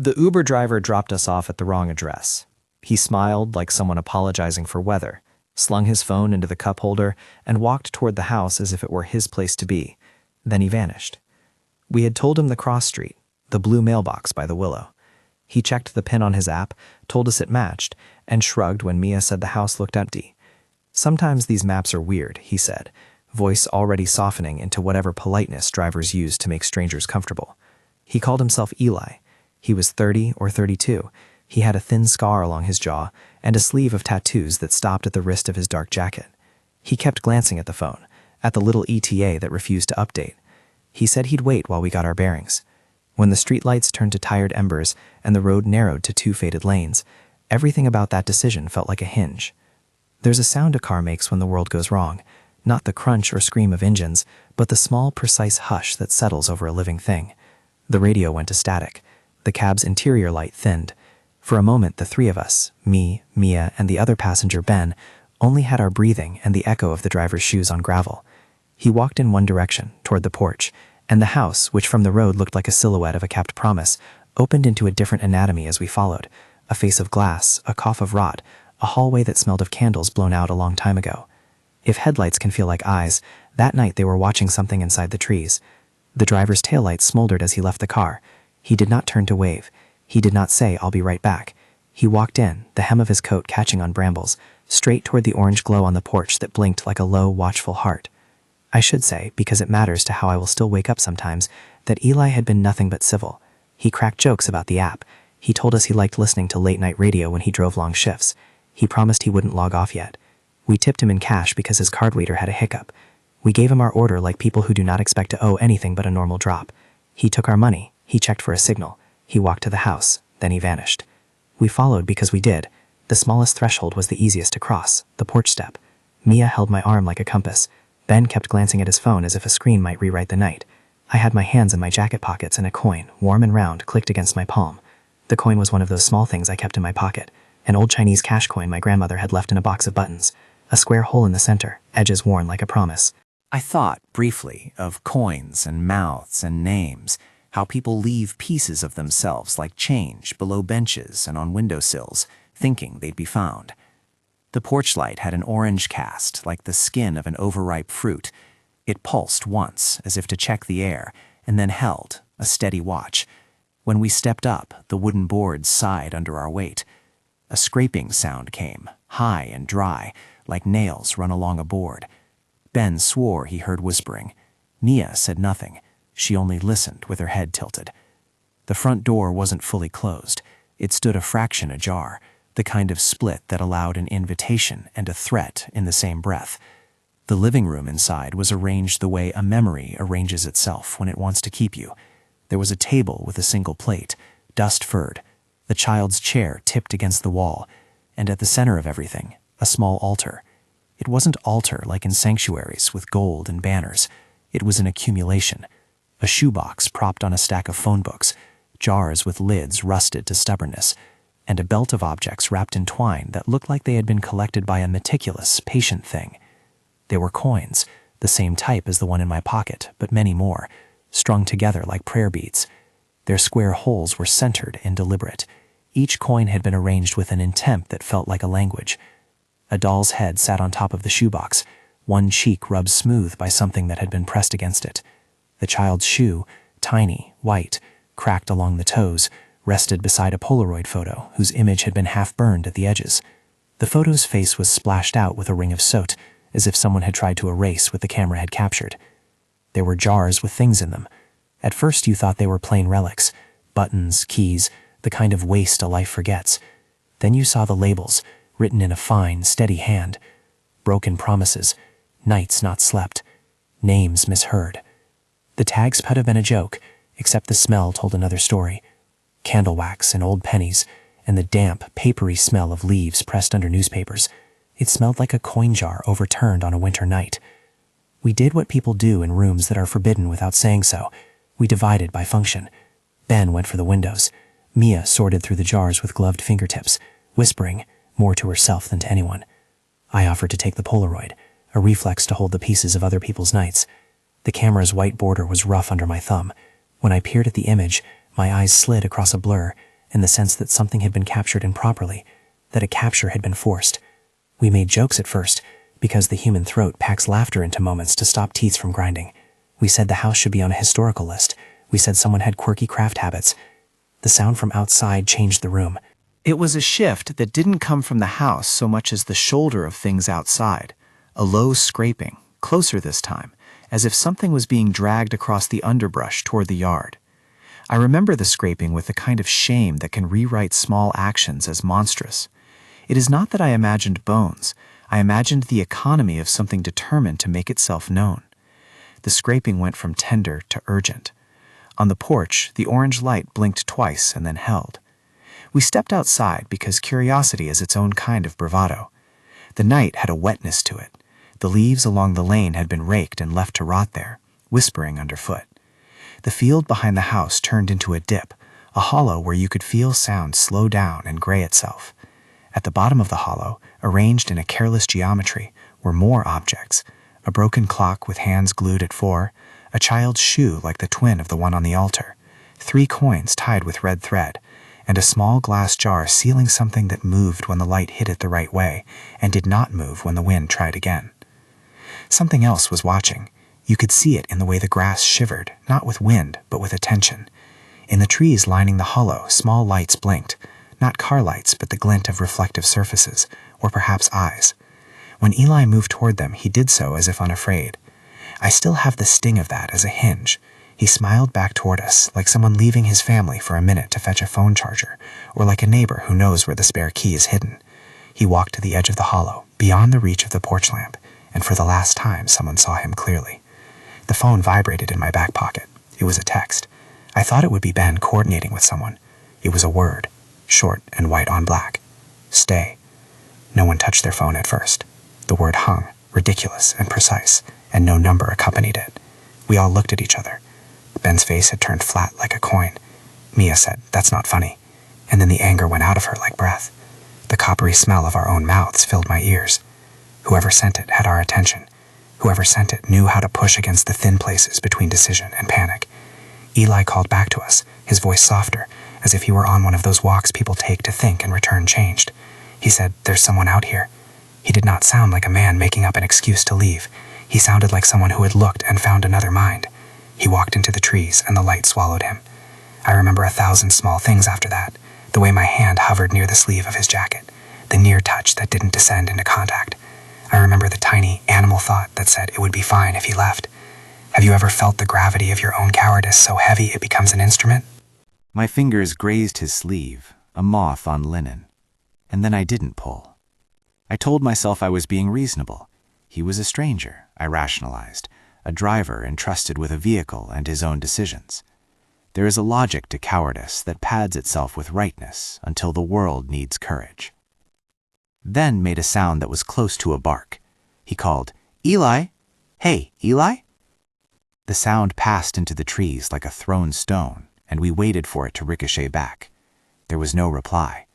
The Uber driver dropped us off at the wrong address. He smiled like someone apologizing for weather, slung his phone into the cup holder, and walked toward the house as if it were his place to be. Then he vanished. We had told him the cross street, the blue mailbox by the willow. He checked the pin on his app, told us it matched, and shrugged when Mia said the house looked empty. Sometimes these maps are weird, he said, voice already softening into whatever politeness drivers use to make strangers comfortable. He called himself Eli. He was 30 or 32. He had a thin scar along his jaw and a sleeve of tattoos that stopped at the wrist of his dark jacket. He kept glancing at the phone, at the little ETA that refused to update. He said he'd wait while we got our bearings. When the streetlights turned to tired embers and the road narrowed to 2 faded lanes, everything about that decision felt like a hinge. There's a sound a car makes when the world goes wrong, not the crunch or scream of engines, but the small, precise hush that settles over a living thing. The radio went to static. The cab's interior light thinned. For a moment, the three of us, me, Mia, and the other passenger, Ben, only had our breathing and the echo of the driver's shoes on gravel. He walked in one direction, toward the porch, and the house, which from the road looked like a silhouette of a capped promise, opened into a different anatomy as we followed. A face of glass, a cough of rot, a hallway that smelled of candles blown out a long time ago. If headlights can feel like eyes, that night they were watching something inside the trees. The driver's taillights smoldered as he left the car. He did not turn to wave. He did not say, "I'll be right back." He walked in, the hem of his coat catching on brambles, straight toward the orange glow on the porch that blinked like a low, watchful heart. I should say, because it matters to how I will still wake up sometimes, that Eli had been nothing but civil. He cracked jokes about the app. He told us he liked listening to late-night radio when he drove long shifts. He promised he wouldn't log off yet. We tipped him in cash because his card reader had a hiccup. We gave him our order like people who do not expect to owe anything but a normal drop. He took our money. He checked for a signal. He walked to the house. Then he vanished. We followed because we did. The smallest threshold was the easiest to cross, the porch step. Mia held my arm like a compass. Ben kept glancing at his phone as if a screen might rewrite the night. I had my hands in my jacket pockets and a coin, warm and round, clicked against my palm. The coin was one of those small things I kept in my pocket. An old Chinese cash coin my grandmother had left in a box of buttons. A square hole in the center, edges worn like a promise. I thought, briefly, of coins and mouths and names, how people leave pieces of themselves like change below benches and on windowsills, thinking they'd be found. The porch light had an orange cast, like the skin of an overripe fruit. It pulsed once, as if to check the air, and then held, a steady watch. When we stepped up, the wooden boards sighed under our weight. A scraping sound came, high and dry, like nails run along a board. Ben swore he heard whispering. Mia said nothing. She only listened with her head tilted. The front door wasn't fully closed. It stood a fraction ajar, the kind of split that allowed an invitation and a threat in the same breath. The living room inside was arranged the way a memory arranges itself when it wants to keep you. There was a table with a single plate, dust-furred, the child's chair tipped against the wall, and at the center of everything, a small altar. It wasn't altar like in sanctuaries with gold and banners. It was an accumulation. A shoebox propped on a stack of phone books, jars with lids rusted to stubbornness, and a belt of objects wrapped in twine that looked like they had been collected by a meticulous, patient thing. They were coins, the same type as the one in my pocket, but many more, strung together like prayer beads. Their square holes were centered and deliberate. Each coin had been arranged with an intent that felt like a language. A doll's head sat on top of the shoebox, one cheek rubbed smooth by something that had been pressed against it. The child's shoe, tiny, white, cracked along the toes, rested beside a Polaroid photo whose image had been half burned at the edges. The photo's face was splashed out with a ring of soot, as if someone had tried to erase what the camera had captured. There were jars with things in them. At first you thought they were plain relics, buttons, keys, the kind of waste a life forgets. Then you saw the labels, written in a fine, steady hand. Broken promises, nights not slept, names misheard. The tags could have been a joke, except the smell told another story. Candle wax and old pennies, and the damp, papery smell of leaves pressed under newspapers. It smelled like a coin jar overturned on a winter night. We did what people do in rooms that are forbidden without saying so. We divided by function. Ben went for the windows. Mia sorted through the jars with gloved fingertips, whispering, more to herself than to anyone. I offered to take the Polaroid, a reflex to hold the pieces of other people's nights. The camera's white border was rough under my thumb. When I peered at the image, my eyes slid across a blur. in the sense that something had been captured improperly, that a capture had been forced. We made jokes at first, because the human throat packs laughter into moments to stop teeth from grinding. We said the house should be on a historical list. We said someone had quirky craft habits. The sound from outside changed the room. It was a shift that didn't come from the house so much as the shoulder of things outside, a low scraping, closer this time, as if something was being dragged across the underbrush toward the yard. I remember the scraping with the kind of shame that can rewrite small actions as monstrous. It is not that I imagined bones. I imagined the economy of something determined to make itself known. The scraping went from tender to urgent. On the porch, the orange light blinked twice and then held. We stepped outside because curiosity is its own kind of bravado. The night had a wetness to it. The leaves along the lane had been raked and left to rot there, whispering underfoot. The field behind the house turned into a dip, a hollow where you could feel sound slow down and gray itself. At the bottom of the hollow, arranged in a careless geometry, were more objects: a broken clock with hands glued at 4, a child's shoe like the twin of the one on the altar, 3 coins tied with red thread, and a small glass jar sealing something that moved when the light hit it the right way and did not move when the wind tried again. Something else was watching. You could see it in the way the grass shivered, not with wind, but with attention. In the trees lining the hollow, small lights blinked, not car lights, but the glint of reflective surfaces, or perhaps eyes. When Eli moved toward them, he did so as if unafraid. I still have the sting of that as a hinge. He smiled back toward us, like someone leaving his family for a minute to fetch a phone charger, or like a neighbor who knows where the spare key is hidden. He walked to the edge of the hollow, beyond the reach of the porch lamp, and for the last time someone saw him clearly. The phone vibrated in my back pocket. It was a text. I thought it would be Ben coordinating with someone. It was a word, short and white on black. Stay. No one touched their phone at first. The word hung, ridiculous and precise, and no number accompanied it. We all looked at each other. Ben's face had turned flat like a coin. Mia said, "That's not funny." And then the anger went out of her like breath. The coppery smell of our own mouths filled my ears. Whoever sent it had our attention. Whoever sent it knew how to push against the thin places between decision and panic. Eli called back to us, his voice softer, as if he were on one of those walks people take to think and return changed. He said, "There's someone out here." He did not sound like a man making up an excuse to leave. He sounded like someone who had looked and found another mind. He walked into the trees, and the light swallowed him. I remember 1,000 small things after that, the way my hand hovered near the sleeve of his jacket, the near touch that didn't descend into contact. I remember the tiny animal thought that said it would be fine if he left. Have you ever felt the gravity of your own cowardice so heavy it becomes an instrument? My fingers grazed his sleeve, a moth on linen. And then I didn't pull. I told myself I was being reasonable. He was a stranger, I rationalized, a driver entrusted with a vehicle and his own decisions. There is a logic to cowardice that pads itself with rightness until the world needs courage. Then made a sound that was close to a bark. He called, "Eli! Hey, Eli!" The sound passed into the trees like a thrown stone, and we waited for it to ricochet back. There was no reply.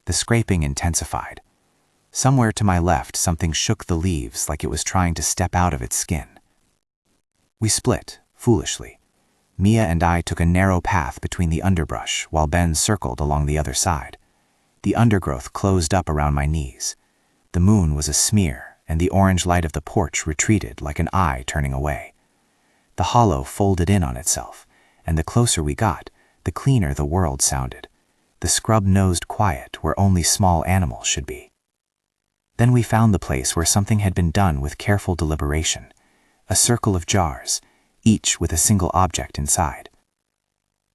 The scraping intensified. Somewhere to my left, something shook the leaves like it was trying to step out of its skin. We split, foolishly. Mia and I took a narrow path between the underbrush while Ben circled along the other side. The undergrowth closed up around my knees. The moon was a smear, and the orange light of the porch retreated like an eye turning away. The hollow folded in on itself, and the closer we got, the cleaner the world sounded. The scrub-nosed quiet where only small animals should be. Then we found the place where something had been done with careful deliberation. A circle of jars, each with a single object inside.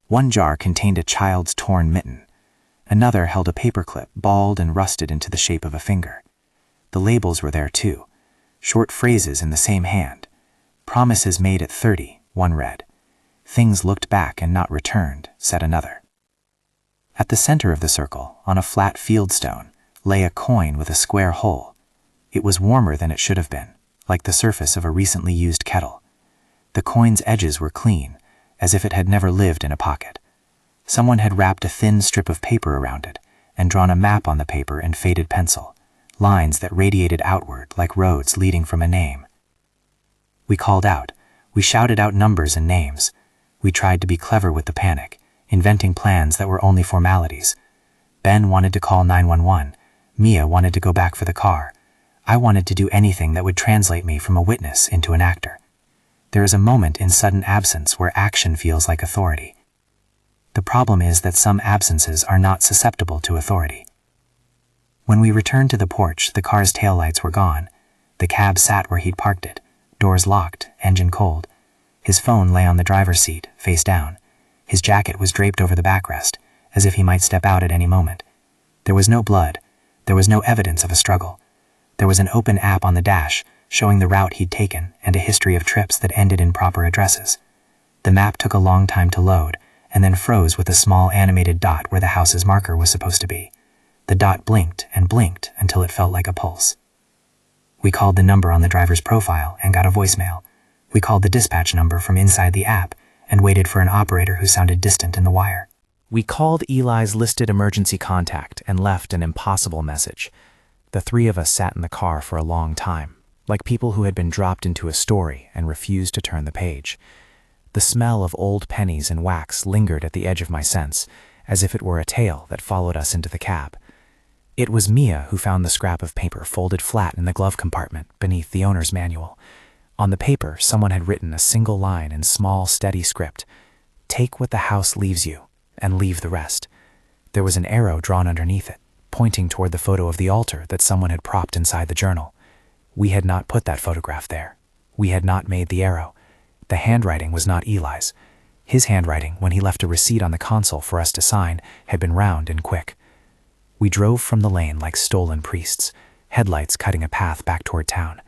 One jar contained a child's torn mitten. Another held a paperclip balled and rusted into the shape of a finger. The labels were there too, short phrases in the same hand. Promises made at 30, one read. Things looked back and not returned, said another. At the center of the circle, on a flat fieldstone, lay a coin with a square hole. It was warmer than it should have been, like the surface of a recently used kettle. The coin's edges were clean, as if it had never lived in a pocket. Someone had wrapped a thin strip of paper around it and drawn a map on the paper in faded pencil, lines that radiated outward like roads leading from a name. We called out. We shouted out numbers and names. We tried to be clever with the panic, inventing plans that were only formalities. Ben wanted to call 911. Mia wanted to go back for the car. I wanted to do anything that would translate me from a witness into an actor. There is a moment in sudden absence where action feels like authority. The problem is that some absences are not susceptible to authority. When we returned to the porch, the car's taillights were gone. The cab sat where he'd parked it, doors locked, engine cold. His phone lay on the driver's seat, face down. His jacket was draped over the backrest, as if he might step out at any moment. There was no blood. There was no evidence of a struggle. There was an open app on the dash, showing the route he'd taken and a history of trips that ended in proper addresses. The map took a long time to load, and then froze with a small animated dot where the house's marker was supposed to be. The dot blinked and blinked until it felt like a pulse. We called the number on the driver's profile and got a voicemail. We called the dispatch number from inside the app and waited for an operator who sounded distant in the wire. We called Eli's listed emergency contact and left an impossible message. The three of us sat in the car for a long time, like people who had been dropped into a story and refused to turn the page. The smell of old pennies and wax lingered at the edge of my sense, as if it were a tale that followed us into the cab. It was Mia who found the scrap of paper folded flat in the glove compartment beneath the owner's manual. On the paper, someone had written a single line in small, steady script: "Take what the house leaves you, and leave the rest." There was an arrow drawn underneath it, pointing toward the photo of the altar that someone had propped inside the journal. We had not put that photograph there. We had not made the arrow. The handwriting was not Eli's. His handwriting, when he left a receipt on the console for us to sign, had been round and quick. We drove from the lane like stolen priests, headlights cutting a path back toward town.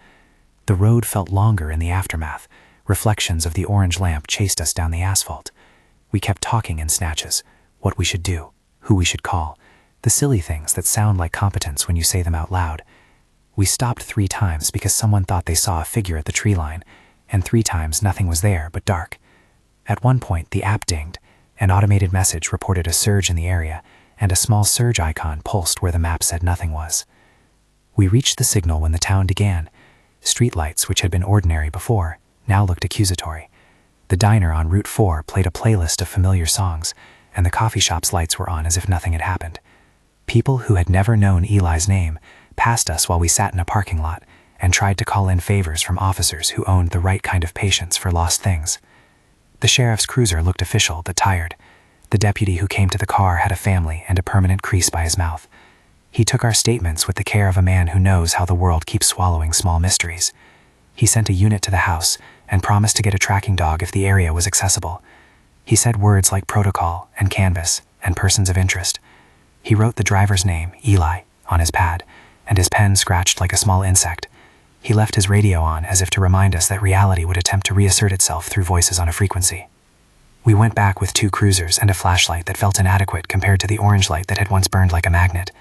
The road felt longer in the aftermath. Reflections of the orange lamp chased us down the asphalt. We kept talking in snatches: what we should do, who we should call, the silly things that sound like competence when you say them out loud. We stopped 3 times because someone thought they saw a figure at the tree line, and 3 times nothing was there but dark. At one point, the app dinged. An automated message reported a surge in the area, and a small surge icon pulsed where the map said nothing was. We reached the signal when the town began. Streetlights, which had been ordinary before, now looked accusatory. The diner on Route 4 played a playlist of familiar songs, and the coffee shop's lights were on as if nothing had happened. People who had never known Eli's name passed us while we sat in a parking lot and tried to call in favors from officers who owned the right kind of patience for lost things. The sheriff's cruiser looked official but tired. The deputy who came to the car had a family and a permanent crease by his mouth. He took our statements with the care of a man who knows how the world keeps swallowing small mysteries. He sent a unit to the house and promised to get a tracking dog if the area was accessible. He said words like protocol and canvas and persons of interest. He wrote the driver's name, Eli, on his pad, and his pen scratched like a small insect. He left his radio on as if to remind us that reality would attempt to reassert itself through voices on a frequency. We went back with 2 cruisers and a flashlight that felt inadequate compared to the orange light that had once burned like a magnet.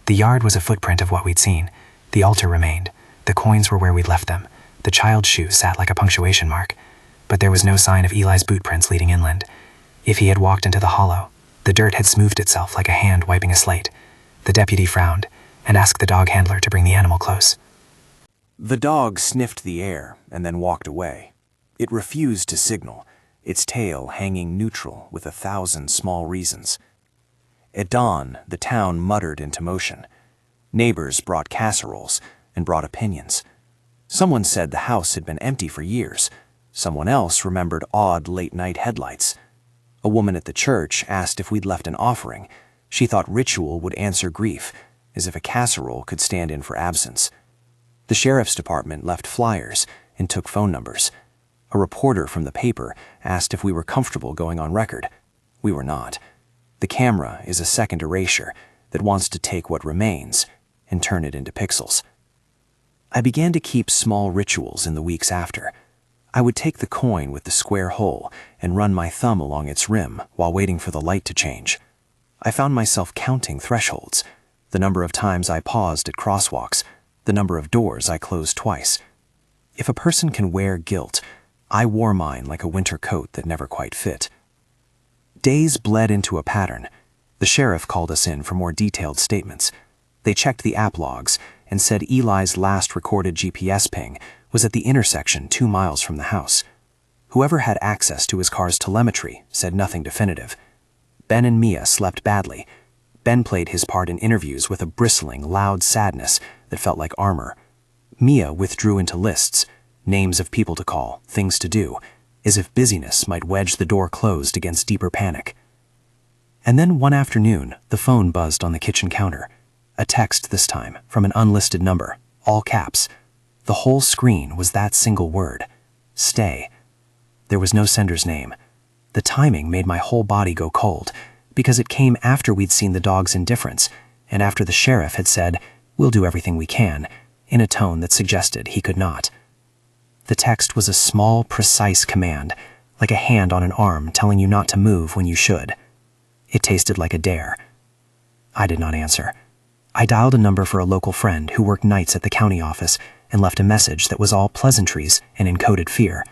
The yard was a footprint of what we'd seen. The altar remained. The coins were where we'd left them. The child's shoe sat like a punctuation mark. But there was no sign of Eli's boot prints leading inland. If he had walked into the hollow, the dirt had smoothed itself like a hand wiping a slate. The deputy frowned and asked the dog handler to bring the animal close. The dog sniffed the air and then walked away. It refused to signal, its tail hanging neutral with 1,000 small reasons. At dawn, the town muttered into motion. Neighbors brought casseroles and brought opinions. Someone said the house had been empty for years. Someone else remembered odd late-night headlights. A woman at the church asked if we'd left an offering. She thought ritual would answer grief, as if a casserole could stand in for absence. The sheriff's department left flyers and took phone numbers. A reporter from the paper asked if we were comfortable going on record. We were not. The camera is a second erasure that wants to take what remains and turn it into pixels. I began to keep small rituals in the weeks after. I would take the coin with the square hole and run my thumb along its rim while waiting for the light to change. I found myself counting thresholds, the number of times I paused at crosswalks, the number of doors I closed twice. If a person can wear guilt, I wore mine like a winter coat that never quite fit. Days bled into a pattern. The sheriff called us in for more detailed statements. They checked the app logs and said Eli's last recorded GPS ping was at the intersection 2 miles from the house. Whoever had access to his car's telemetry said nothing definitive. Ben and Mia slept badly. Ben played his part in interviews with a bristling, loud sadness that felt like armor. Mia withdrew into lists, names of people to call, things to do, as if busyness might wedge the door closed against deeper panic. And then one afternoon, the phone buzzed on the kitchen counter. A text this time, from an unlisted number, all caps. The whole screen was that single word, stay. There was no sender's name. The timing made my whole body go cold, because it came after we'd seen the dog's indifference, and after the sheriff had said, "We'll do everything we can," in a tone that suggested he could not. The text was a small, precise command, like a hand on an arm telling you not to move when you should. It tasted like a dare. I did not answer. I dialed a number for a local friend who worked nights at the county office and left a message that was all pleasantries and encoded fear.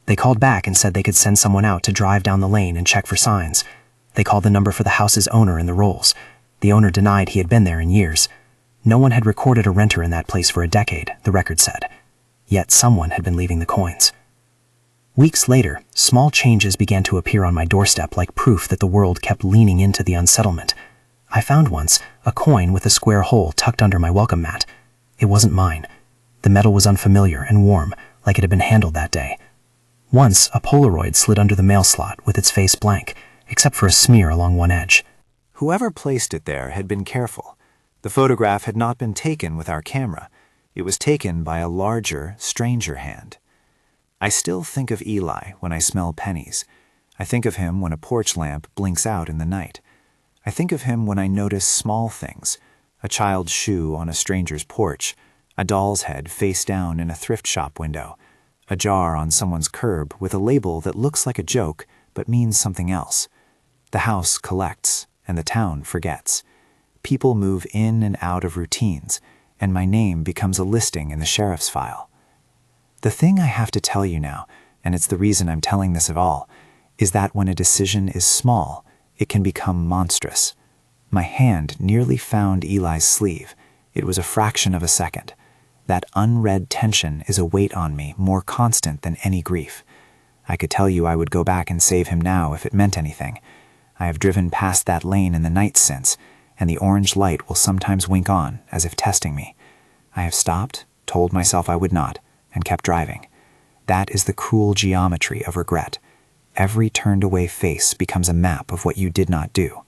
They called back and said they could send someone out to drive down the lane and check for signs. They called the number for the house's owner in the rolls. The owner denied he had been there in years. No one had recorded a renter in that place for a decade, the record said. Yet someone had been leaving the coins. Weeks later, small changes began to appear on my doorstep like proof that the world kept leaning into the unsettlement. I found once a coin with a square hole tucked under my welcome mat. It wasn't mine. The metal was unfamiliar and warm, like it had been handled that day. Once, a Polaroid slid under the mail slot with its face blank, except for a smear along one edge. Whoever placed it there had been careful. The photograph had not been taken with our camera. It was taken by a larger, stranger hand. I still think of Eli when I smell pennies. I think of him when a porch lamp blinks out in the night. I think of him when I notice small things, a child's shoe on a stranger's porch, a doll's head face down in a thrift shop window, a jar on someone's curb with a label that looks like a joke but means something else. The house collects, and the town forgets. People move in and out of routines, and my name becomes a listing in the sheriff's file. The thing I have to tell you now, and it's the reason I'm telling this at all, is that when a decision is small, it can become monstrous. My hand nearly found Eli's sleeve. It was a fraction of a second. That unread tension is a weight on me more constant than any grief. I could tell you I would go back and save him now if it meant anything. I have driven past that lane in the night since, and the orange light will sometimes wink on, as if testing me. I have stopped, told myself I would not, and kept driving. That is the cruel geometry of regret. Every turned-away face becomes a map of what you did not do.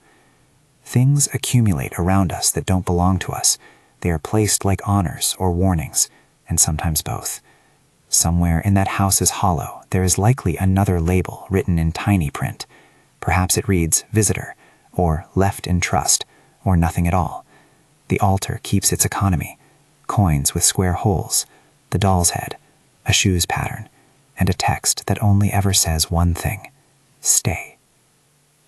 Things accumulate around us that don't belong to us. They are placed like honors or warnings, and sometimes both. Somewhere in that house's hollow, there is likely another label written in tiny print. Perhaps it reads, visitor, or left in trust, or nothing at all. The altar keeps its economy. Coins with square holes, the doll's head, a shoe's pattern, and a text that only ever says one thing: stay.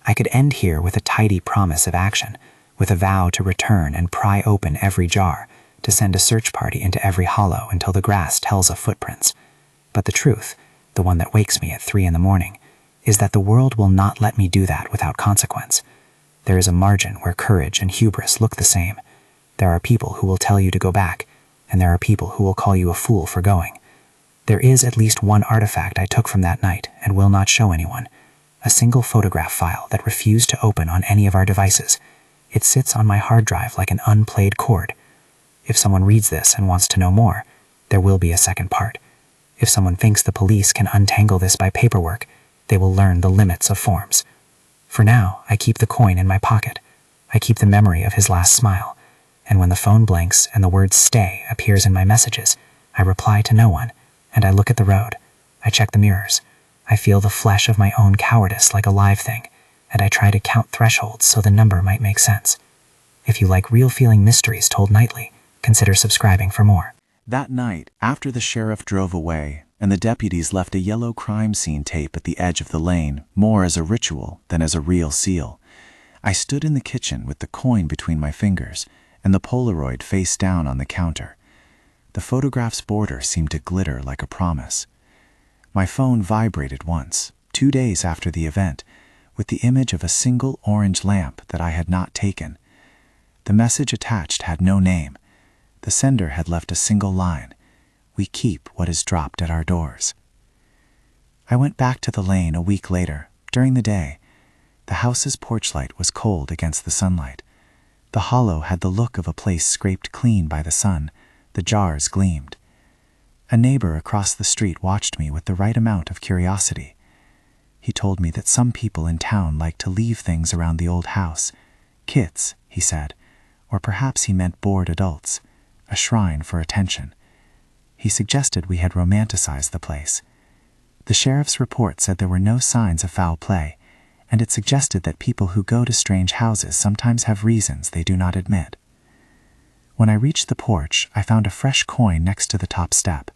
I could end here with a tidy promise of action, with a vow to return and pry open every jar, to send a search party into every hollow until the grass tells of footprints. But the truth, the one that wakes me at 3 a.m, is that the world will not let me do that without consequence. There is a margin where courage and hubris look the same. There are people who will tell you to go back, and there are people who will call you a fool for going. There is at least one artifact I took from that night and will not show anyone. A single photograph file that refused to open on any of our devices. It sits on my hard drive like an unplayed chord. If someone reads this and wants to know more, there will be a second part. If someone thinks the police can untangle this by paperwork, they will learn the limits of forms. For now, I keep the coin in my pocket. I keep the memory of his last smile. And when the phone blinks and the word stay appears in my messages, I reply to no one, and I look at the road. I check the mirrors. I feel the flesh of my own cowardice like a live thing, and I try to count thresholds so the number might make sense. If you like real feeling mysteries told nightly, consider subscribing for more. That night, after the sheriff drove away and the deputies left a yellow crime scene tape at the edge of the lane, more as a ritual than as a real seal, I stood in the kitchen with the coin between my fingers and the Polaroid face down on the counter. The photograph's border seemed to glitter like a promise. My phone vibrated once, 2 days after the event, with the image of a single orange lamp that I had not taken. The message attached had no name. The sender had left a single line: "We keep what is dropped at our doors." I went back to the lane a week later, during the day. The house's porch light was cold against the sunlight. The hollow had the look of a place scraped clean by the sun. The jars gleamed. A neighbor across the street watched me with the right amount of curiosity. He told me that some people in town like to leave things around the old house. Kits, he said, or perhaps he meant bored adults, a shrine for attention. He suggested we had romanticized the place. The sheriff's report said there were no signs of foul play, and it suggested that people who go to strange houses sometimes have reasons they do not admit. When I reached the porch, I found a fresh coin next to the top step.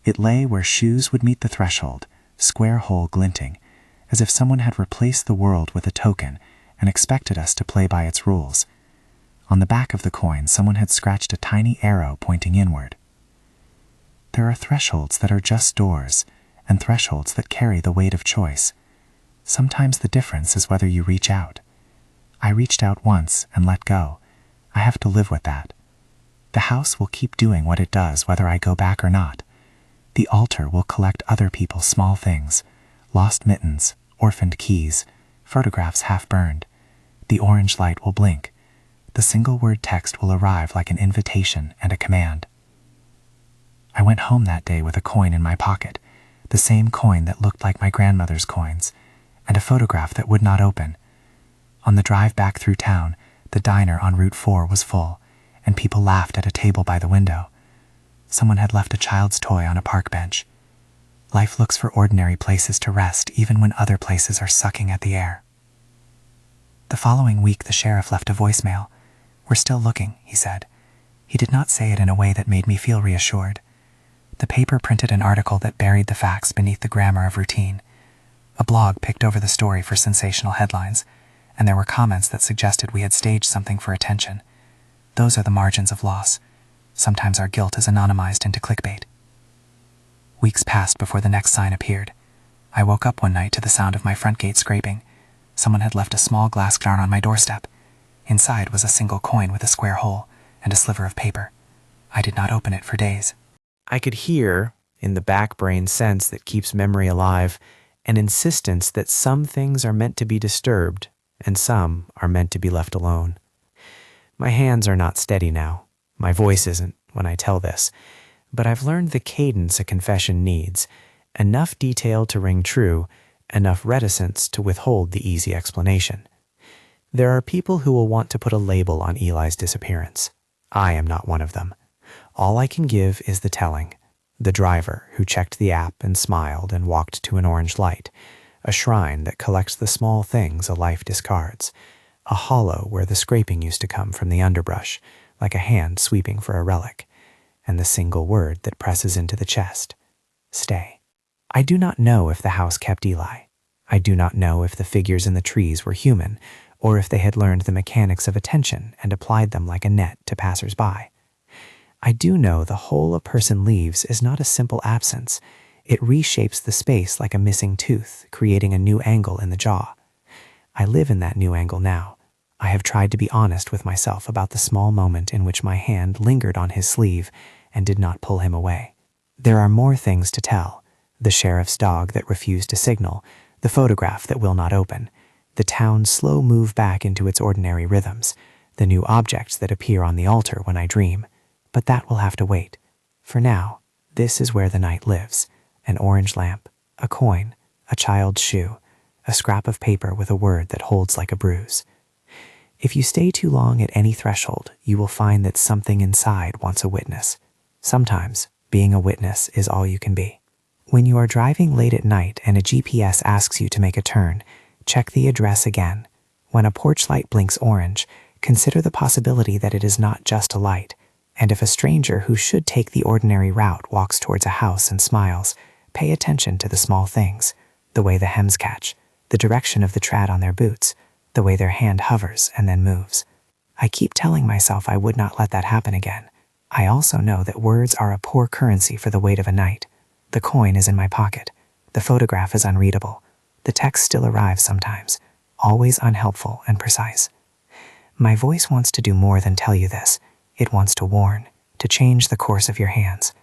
It lay where shoes would meet the threshold, square hole glinting, as if someone had replaced the world with a token and expected us to play by its rules. On the back of the coin, someone had scratched a tiny arrow pointing inward. There are thresholds that are just doors, and thresholds that carry the weight of choice. Sometimes the difference is whether you reach out. I reached out once and let go. I have to live with that. The house will keep doing what it does whether I go back or not. The altar will collect other people's small things, lost mittens, orphaned keys, photographs half burned. The orange light will blink. The single-word text will arrive like an invitation and a command. I went home that day with a coin in my pocket, the same coin that looked like my grandmother's coins, and a photograph that would not open. On the drive back through town, the diner on Route 4 was full, and people laughed at a table by the window. Someone had left a child's toy on a park bench. Life looks for ordinary places to rest even when other places are sucking at the air. The following week, the sheriff left a voicemail. "We're still looking," he said. He did not say it in a way that made me feel reassured. The paper printed an article that buried the facts beneath the grammar of routine. A blog picked over the story for sensational headlines, and there were comments that suggested we had staged something for attention. Those are the margins of loss. Sometimes our guilt is anonymized into clickbait. Weeks passed before the next sign appeared. I woke up one night to the sound of my front gate scraping. Someone had left a small glass jar on my doorstep. Inside was a single coin with a square hole and a sliver of paper. I did not open it for days. I could hear, in the back-brain sense that keeps memory alive, an insistence that some things are meant to be disturbed and some are meant to be left alone. My hands are not steady now. My voice isn't when I tell this, but I've learned the cadence a confession needs, enough detail to ring true, enough reticence to withhold the easy explanation. There are people who will want to put a label on Eli's disappearance. I am not one of them. All I can give is the telling. The driver who checked the app and smiled and walked to an orange light, a shrine that collects the small things a life discards, a hollow where the scraping used to come from the underbrush, like a hand sweeping for a relic, and the single word that presses into the chest: stay. I do not know if the house kept Eli. I do not know if the figures in the trees were human, or if they had learned the mechanics of attention and applied them like a net to passers-by. I do know the hole a person leaves is not a simple absence. It reshapes the space like a missing tooth, creating a new angle in the jaw. I live in that new angle now. I have tried to be honest with myself about the small moment in which my hand lingered on his sleeve and did not pull him away. There are more things to tell: the sheriff's dog that refused to signal, the photograph that will not open, the town's slow move back into its ordinary rhythms, the new objects that appear on the altar when I dream. But that will have to wait. For now, this is where the night lives: an orange lamp, a coin, a child's shoe, a scrap of paper with a word that holds like a bruise. If you stay too long at any threshold, you will find that something inside wants a witness. Sometimes, being a witness is all you can be. When you are driving late at night and a GPS asks you to make a turn, check the address again. When a porch light blinks orange, consider the possibility that it is not just a light. And if a stranger who should take the ordinary route walks towards a house and smiles, pay attention to the small things: the way the hems catch, the direction of the trad on their boots, the way their hand hovers and then moves. I keep telling myself I would not let that happen again. I also know that words are a poor currency for the weight of a night. The coin is in my pocket. The photograph is unreadable. The text still arrives sometimes, always unhelpful and precise. My voice wants to do more than tell you this. It wants to warn, to change the course of your hands.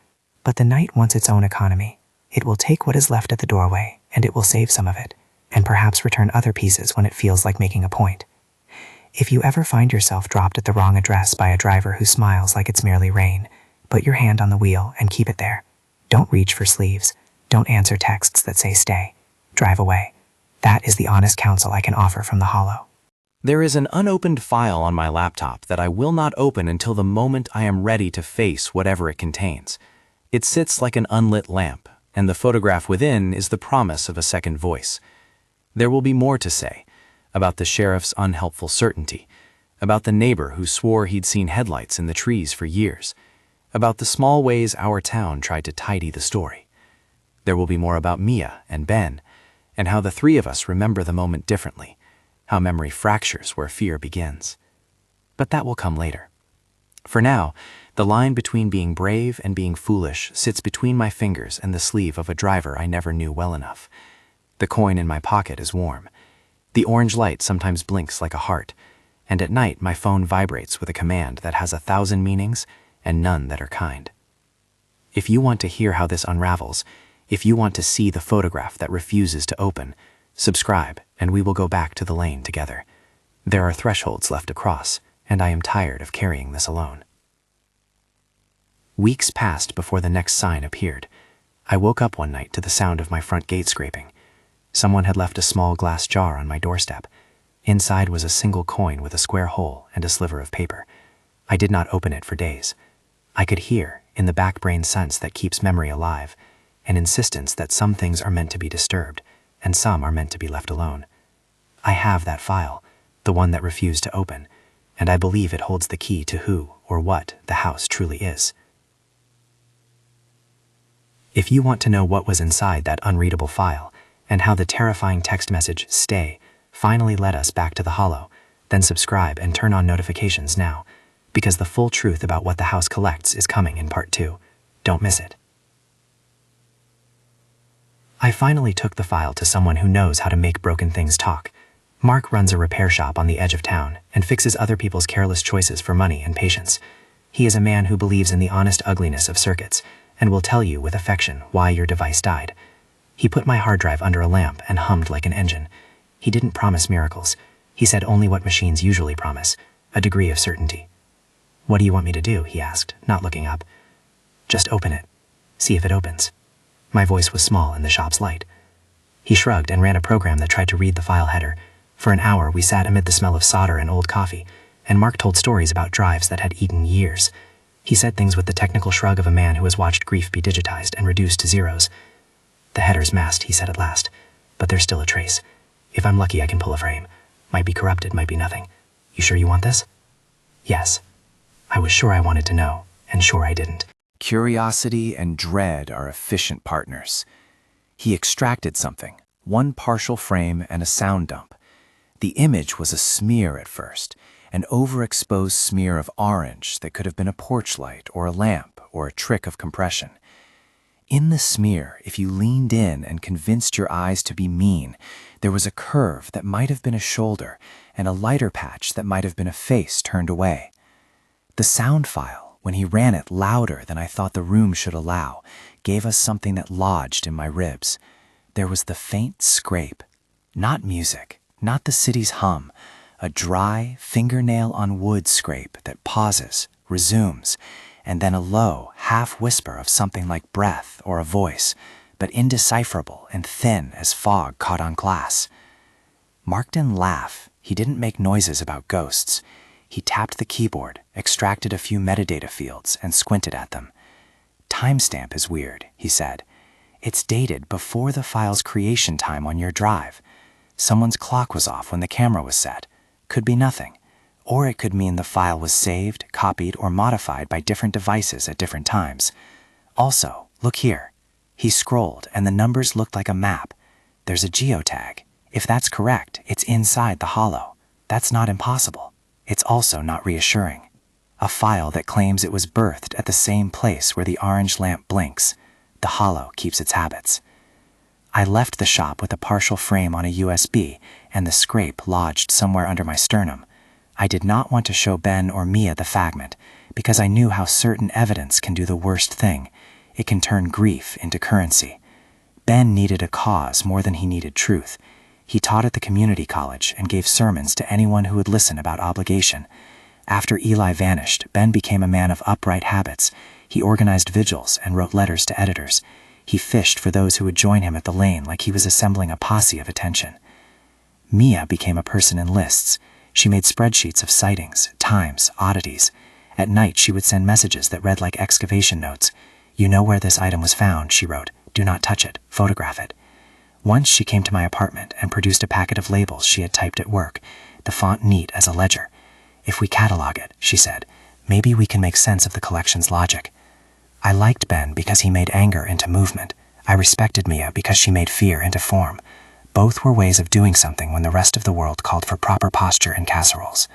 But the night wants its own economy. It will take what is left at the doorway, and it will save some of it. and perhaps return other pieces when it feels like making a point. If you ever find yourself dropped at the wrong address by a driver who smiles like it's merely rain, put your hand on the wheel and keep it there. Don't reach for sleeves. Don't answer texts that say stay. Drive away. That is the honest counsel I can offer from the hollow. There is an unopened file on my laptop that I will not open until the moment I am ready to face whatever it contains. It sits like an unlit lamp, and the photograph within is the promise of a second voice. There will be more to say about the sheriff's unhelpful certainty, about the neighbor who swore he'd seen headlights in the trees for years, about the small ways our town tried to tidy the story. There will be more about Mia and Ben, and how the three of us remember the moment differently, how memory fractures where fear begins. But that will come later. For now, the line between being brave and being foolish sits between my fingers and the sleeve of a driver I never knew well enough. The coin in my pocket is warm. The orange light sometimes blinks like a heart, and at night my phone vibrates with a command that has 1,000 meanings and none that are kind. If you want to hear how this unravels, if you want to see the photograph that refuses to open, subscribe and we will go back to the lane together. There are thresholds left to cross, and I am tired of carrying this alone. Weeks passed before the next sign appeared. I woke up one night to the sound of my front gate scraping. Someone had left a small glass jar on my doorstep. Inside was a single coin with a square hole and a sliver of paper. I did not open it for days. I could hear, in the back brain sense that keeps memory alive, an insistence that some things are meant to be disturbed, and some are meant to be left alone. I have that file, the one that refused to open, and I believe it holds the key to who or what the house truly is. If you want to know what was inside that unreadable file, and how the terrifying text message, "Stay," finally led us back to the hollow, then subscribe and turn on notifications now, because the full truth about what the house collects is coming in part 2. Don't miss it. I finally took the file to someone who knows how to make broken things talk. Mark runs a repair shop on the edge of town and fixes other people's careless choices for money and patience. He is a man who believes in the honest ugliness of circuits and will tell you with affection why your device died. He put my hard drive under a lamp and hummed like an engine. He didn't promise miracles. He said only what machines usually promise, a degree of certainty. "What do you want me to do?" he asked, not looking up. "Just open it. See if it opens." My voice was small in the shop's light. He shrugged and ran a program that tried to read the file header. For an hour we sat amid the smell of solder and old coffee, and Mark told stories about drives that had eaten years. He said things with the technical shrug of a man who has watched grief be digitized and reduced to zeros. "The header's masked," he said at last, "but there's still a trace. If I'm lucky I can pull a frame. Might be corrupted, might be nothing. You sure you want this?" "Yes." I was sure I wanted to know, and sure I didn't. Curiosity and dread are efficient partners. He extracted something, one partial frame and a sound dump. The image was a smear at first, an overexposed smear of orange that could have been a porch light or a lamp or a trick of compression. In the smear, if you leaned in and convinced your eyes to be mean, there was a curve that might have been a shoulder and a lighter patch that might have been a face turned away. The sound file, when he ran it louder than I thought the room should allow, gave us something that lodged in my ribs. There was the faint scrape. Not music, not the city's hum. A dry, fingernail-on-wood scrape that pauses, resumes, and then a low, half-whisper of something like breath or a voice, but indecipherable and thin as fog caught on glass. Mark didn't laugh. He didn't make noises about ghosts. He tapped the keyboard, extracted a few metadata fields, and squinted at them. "Timestamp is weird," he said. "It's dated before the file's creation time on your drive. Someone's clock was off when the camera was set. Could be nothing. Or it could mean the file was saved, copied, or modified by different devices at different times. Also, look here." He scrolled, and the numbers looked like a map. "There's a geotag. If that's correct, it's inside the hollow. That's not impossible. It's also not reassuring. A file that claims it was birthed at the same place where the orange lamp blinks. The hollow keeps its habits." I left the shop with a partial frame on a USB and the scrape lodged somewhere under my sternum. I did not want to show Ben or Mia the fragment because I knew how certain evidence can do the worst thing. It can turn grief into currency. Ben needed a cause more than he needed truth. He taught at the community college and gave sermons to anyone who would listen about obligation. After Eli vanished, Ben became a man of upright habits. He organized vigils and wrote letters to editors. He fished for those who would join him at the lane like he was assembling a posse of attention. Mia became a person in lists. She made spreadsheets of sightings, times, oddities. At night, she would send messages that read like excavation notes. "You know where this item was found," she wrote. "Do not touch it. Photograph it." Once she came to my apartment and produced a packet of labels she had typed at work, the font neat as a ledger. "If we catalog it," she said, "maybe we can make sense of the collection's logic." I liked Ben because he made anger into movement. I respected Mia because she made fear into form. Both were ways of doing something when the rest of the world called for proper posture and casseroles.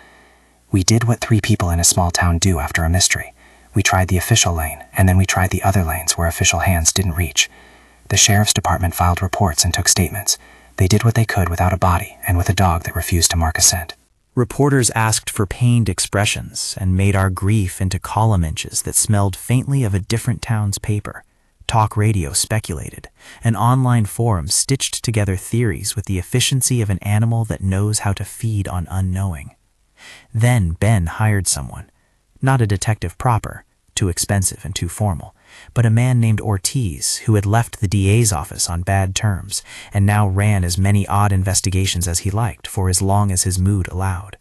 We did what 3 people in a small town do after a mystery. We tried the official lane, and then we tried the other lanes where official hands didn't reach. The sheriff's department filed reports and took statements. They did what they could without a body and with a dog that refused to mark a scent. Reporters asked for pained expressions and made our grief into column inches that smelled faintly of a different town's paper. Talk radio speculated, and online forums stitched together theories with the efficiency of an animal that knows how to feed on unknowing. Then Ben hired someone, not a detective proper, too expensive and too formal, but a man named Ortiz who had left the DA's office on bad terms and now ran as many odd investigations as he liked for as long as his mood allowed.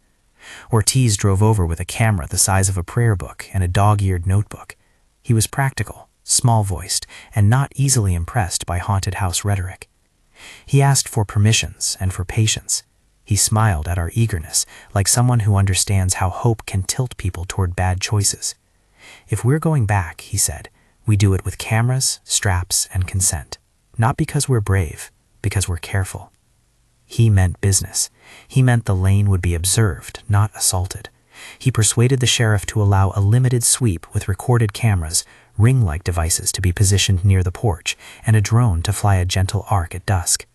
Ortiz drove over with a camera the size of a prayer book and a dog-eared notebook. He was practical, small-voiced, and not easily impressed by haunted house rhetoric. He asked for permissions and for patience. He smiled at our eagerness, like someone who understands how hope can tilt people toward bad choices. "If we're going back," he said, "we do it with cameras, straps, and consent. Not because we're brave, because we're careful." He meant business. He meant the lane would be observed, not assaulted. He persuaded the sheriff to allow a limited sweep with recorded cameras, ring-like devices to be positioned near the porch, and a drone to fly a gentle arc at dusk.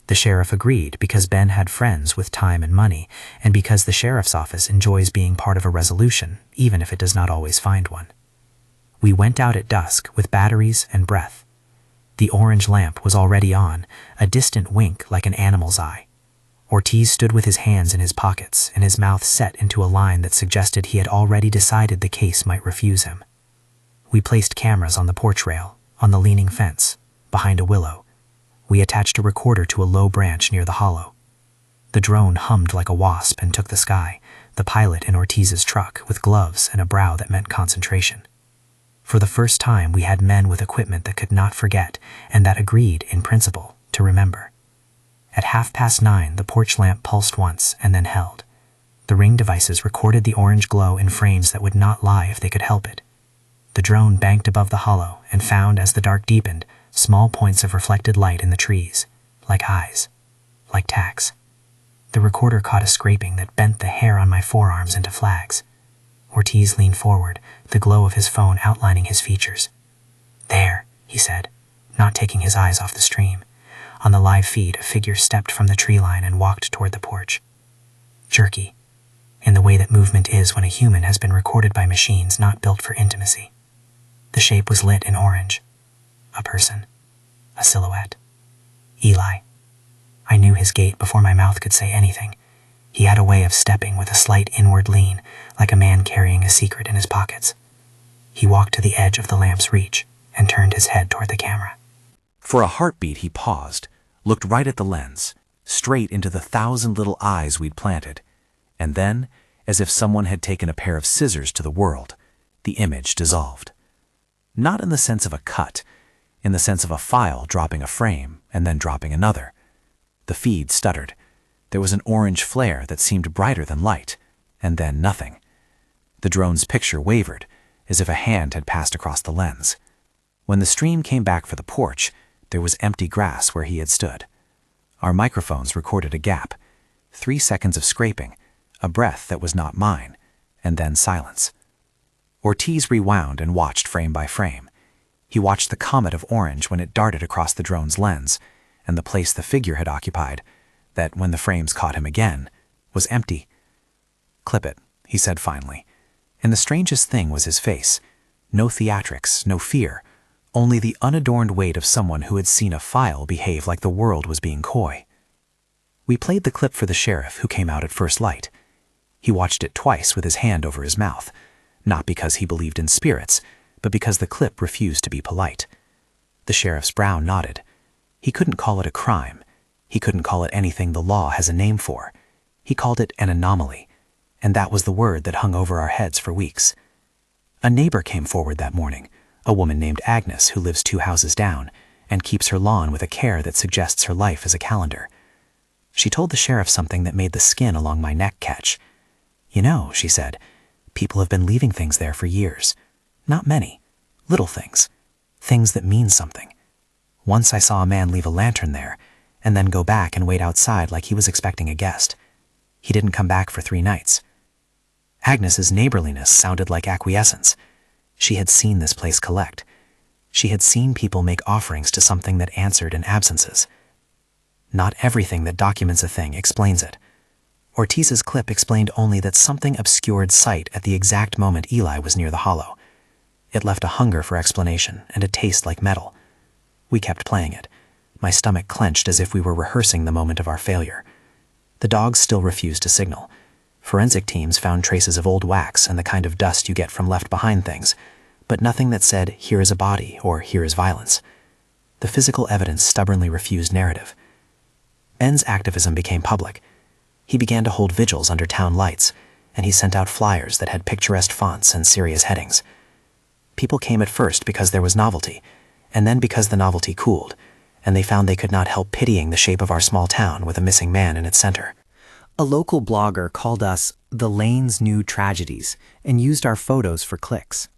The sheriff agreed because Ben had friends with time and money, and because the sheriff's office enjoys being part of a resolution, even if it does not always find one. We went out at dusk with batteries and breath. The orange lamp was already on, a distant wink like an animal's eye. Ortiz stood with his hands in his pockets and his mouth set into a line that suggested he had already decided the case might refuse him. We placed cameras on the porch rail, on the leaning fence, behind a willow. We attached a recorder to a low branch near the hollow. The drone hummed like a wasp and took the sky, the pilot in Ortiz's truck with gloves and a brow that meant concentration. For the first time, we had men with equipment that could not forget and that agreed, in principle, to remember. At 9:30, the porch lamp pulsed once and then held. The ring devices recorded the orange glow in frames that would not lie if they could help it. The drone banked above the hollow and found, as the dark deepened, small points of reflected light in the trees, like eyes, like tacks. The recorder caught a scraping that bent the hair on my forearms into flags. Ortiz leaned forward, the glow of his phone outlining his features. "There," he said, not taking his eyes off the stream. On the live feed, a figure stepped from the tree line and walked toward the porch. Jerky, in the way that movement is when a human has been recorded by machines not built for intimacy. The shape was lit in orange. A person. A silhouette. Eli. I knew his gait before my mouth could say anything. He had a way of stepping with a slight inward lean, like a man carrying a secret in his pockets. He walked to the edge of the lamp's reach and turned his head toward the camera. For a heartbeat, he paused, looked right at the lens, straight into the 1,000 little eyes we'd planted, and then, as if someone had taken a pair of scissors to the world, the image dissolved. Not in the sense of a cut, in the sense of a file dropping a frame and then dropping another. The feed stuttered. There was an orange flare that seemed brighter than light, and then nothing. The drone's picture wavered, as if a hand had passed across the lens. When the stream came back for the porch, there was empty grass where he had stood. Our microphones recorded a gap, 3 seconds of scraping, a breath that was not mine, and then silence. Ortiz rewound and watched frame by frame. He watched the comet of orange when it darted across the drone's lens, and the place the figure had occupied, that, when the frames caught him again, was empty. "Clip it," he said finally. And the strangest thing was his face. No theatrics, no fear, only the unadorned weight of someone who had seen a file behave like the world was being coy. We played the clip for the sheriff, who came out at first light. He watched it twice with his hand over his mouth, not because he believed in spirits, but because the clip refused to be polite. The sheriff's brow nodded. He couldn't call it a crime. He couldn't call it anything the law has a name for. He called it an anomaly, and that was the word that hung over our heads for weeks. A neighbor came forward that morning, a woman named Agnes who lives 2 houses down and keeps her lawn with a care that suggests her life is a calendar. She told the sheriff something that made the skin along my neck catch. "You know," she said, "people have been leaving things there for years. Not many. Little things. Things that mean something. Once I saw a man leave a lantern there and then go back and wait outside like he was expecting a guest. He didn't come back for 3 nights. Agnes's neighborliness sounded like acquiescence. She had seen this place collect. She had seen people make offerings to something that answered in absences. Not everything that documents a thing explains it. Ortiz's clip explained only that something obscured sight at the exact moment Eli was near the hollow. It left a hunger for explanation and a taste like metal. We kept playing it. My stomach clenched as if we were rehearsing the moment of our failure. The dogs still refused to signal. Forensic teams found traces of old wax and the kind of dust you get from left behind things, but nothing that said, "Here is a body," or "Here is violence." The physical evidence stubbornly refused narrative. Ben's activism became public. He began to hold vigils under town lights, and he sent out flyers that had picturesque fonts and serious headings. People came at first because there was novelty, and then because the novelty cooled, and they found they could not help pitying the shape of our small town with a missing man in its center. A local blogger called us the Lane's New Tragedies and used our photos for clicks.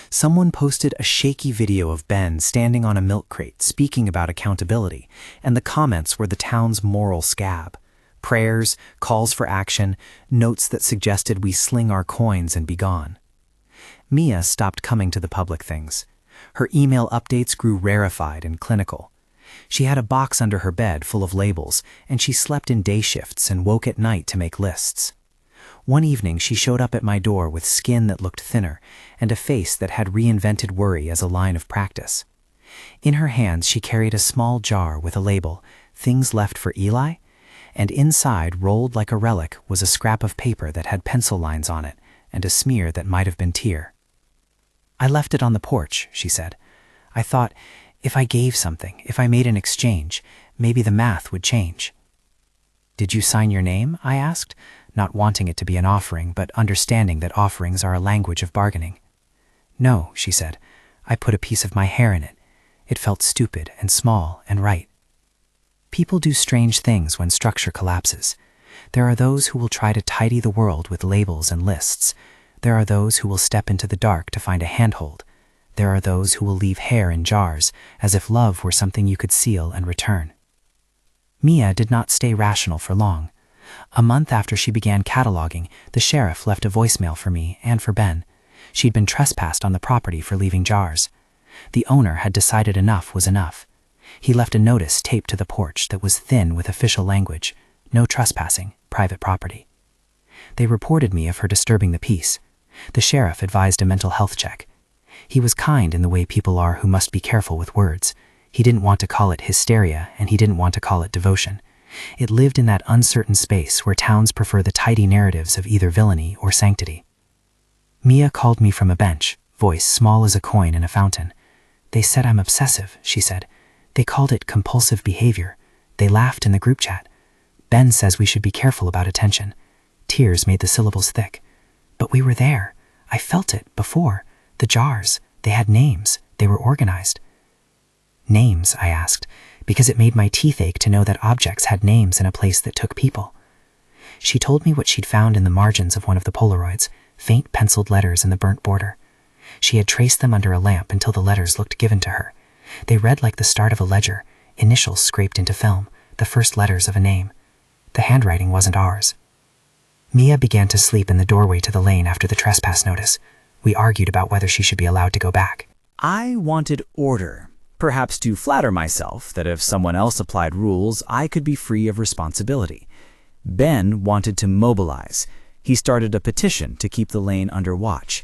Someone posted a shaky video of Ben standing on a milk crate speaking about accountability, and the comments were the town's moral scab. Prayers, calls for action, notes that suggested we sling our coins and be gone. Mia stopped coming to the public things. Her email updates grew rarefied and clinical. She had a box under her bed full of labels, and she slept in day shifts and woke at night to make lists. One evening she showed up at my door with skin that looked thinner and a face that had reinvented worry as a line of practice. In her hands she carried a small jar with a label, "Things Left for Eli," and inside, rolled like a relic, was a scrap of paper that had pencil lines on it and a smear that might have been tear. "I left it on the porch," she said. "I thought, if I gave something, if I made an exchange, maybe the math would change." "Did you sign your name?" I asked, not wanting it to be an offering, but understanding that offerings are a language of bargaining. "No," she said. "I put a piece of my hair in it. It felt stupid and small and right." People do strange things when structure collapses. There are those who will try to tidy the world with labels and lists. There are those who will step into the dark to find a handhold. There are those who will leave hair in jars, as if love were something you could seal and return. Mia did not stay rational for long. A month after she began cataloging, the sheriff left a voicemail for me and for Ben. She'd been trespassed on the property for leaving jars. The owner had decided enough was enough. He left a notice taped to the porch that was thin with official language: "No trespassing, private property." They reported me of her disturbing the peace. The sheriff advised a mental health check. He was kind in the way people are who must be careful with words. He didn't want to call it hysteria, and he didn't want to call it devotion. It lived in that uncertain space where towns prefer the tidy narratives of either villainy or sanctity. Mia called me from a bench, voice small as a coin in a fountain. "They said I'm obsessive," she said. "They called it compulsive behavior. They laughed in the group chat. Ben says we should be careful about attention." Tears made the syllables thick. "But we were there. I felt it before. The jars, they had names. They were organized." "Names?" I asked, because it made my teeth ache to know that objects had names in a place that took people. She told me what she'd found in the margins of one of the Polaroids, faint penciled letters in the burnt border. She had traced them under a lamp until the letters looked given to her. They read like the start of a ledger, initials scraped into film, the first letters of a name. The handwriting wasn't ours. Mia began to sleep in the doorway to the lane after the trespass notice. We argued about whether she should be allowed to go back. I wanted order, perhaps to flatter myself that if someone else applied rules, I could be free of responsibility. Ben wanted to mobilize. He started a petition to keep the lane under watch.